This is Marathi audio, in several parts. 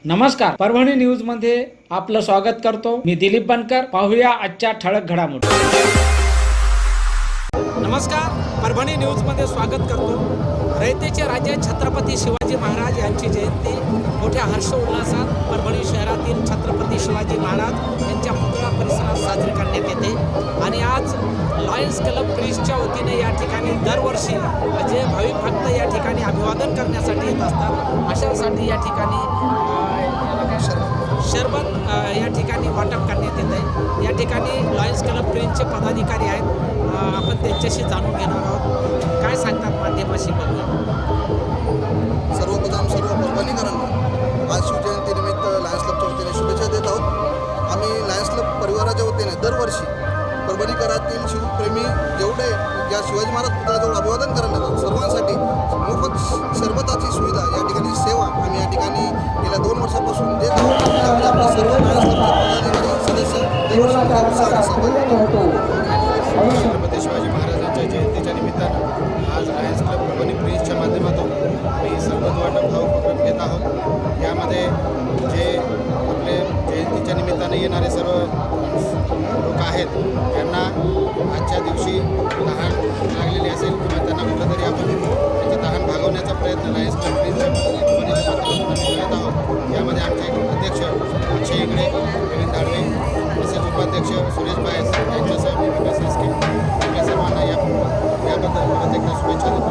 नमस्कार, परभणी न्यूज मध्ये आपलं स्वागत करतो. मी दिलीप बनकर. पाहूया आजच्या ठळक घडामोडी. नमस्कार, परभणी न्यूज मध्ये स्वागत करतो. रयतेचे राजे छत्रपती शिवाजी महाराज यांची जयंती मोठ्या हर्ष उल्हासात परभणी शहरातील छत्रपती शिवाजी महाराज यांच्या पुतळा परिसरात साजरी करण्यात येते. आणि आज लॉयन्स क्लब ब्रिजच्या वतीने या ठिकाणी दरवर्षी जे भाविक भक्त या ठिकाणी अभिवादन करण्यासाठी येत असतात, अशासाठी या ठिकाणी शरबत या ठिकाणी वाटप करण्यात येत आहे. या ठिकाणी लॉयन्स क्लब ब्रिजचे पदाधिकारी आहेत, आपण त्यांच्याशी जाणून घेणार आहोत. काय सांगतात माध्यमाशी बघूया. सर्वप्रथम सर्व परभणीकरांना आज शिवजयंतीनिमित्त लायन्स क्लबच्या वतीने शुभेच्छा देत आहोत. आम्ही लायन्स क्लब परिवाराच्या वतीने दरवर्षी परभणीकरातील शिवप्रेमी जेवढे या शिवाजी महाराज पुतळ्याजवळ अभिवादन करायला जातात सर्वांसाठी मोफत सरबताची सुविधा या ठिकाणी सेवा आम्ही या ठिकाणी गेल्या 2 वर्षापासून देत आहोत. त्यामुळे आपले सर्व लायन्स क्लबचे पदाधिकारी सदस्य छत्रपती शिवाजी महाराजांच्या जयंतीच्या निमित्तानं आज लायन्स क्लब परभणी ब्रिजच्या माध्यमातून आम्ही सरबत वाटप हा उपक्रम घेत आहोत. यामध्ये जे आपले जयंतीच्या निमित्तानं येणारे सर्व लोक आहेत त्यांना आजच्या दिवशी तहान लागलेली असेल किंवा त्यांना कुठं तरी आपण त्यांची तहान भागवण्याचा प्रयत्न लायन्स क्लब ब्रिजच्या माध्यमातून आम्ही करत आहोत. यामध्ये आमचे अध्यक्ष अक्षय इंगळे, प्रवीण दाळवे तसेच उपाध्यक्ष सुरेश बायस यांच्यासह मी विकास एसके या सर्वांना याबद्दल परत एकदा शुभेच्छा देतो.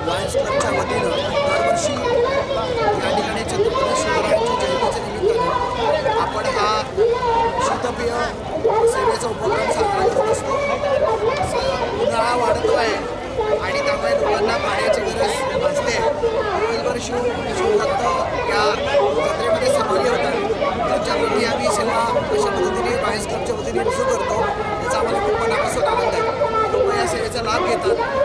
लायन्स क्लबच्या वतीनं दरवर्षी या ठिकाणी छत्रपती शिवरायांच्या जयंतीच्या निमित्ताने आपण हा शीतपेय सेवेचा उपक्रम साजरा करत असतो. उन्हाळा वाढतो आहे आणि त्यामुळे लोकांना पाण्याची गरज भासते. दिवसभर शिवभक्त या जत्रेमध्ये सहभागी होतात. त्यांच्याप्रती आम्ही सेवा अशा पद्धतीने लायन्स क्लबच्या वतीने सुरू करतो. याचा आम्हाला खूप मनापासून आनंद आहे. लोक या सेवेचा लाभ घेतात.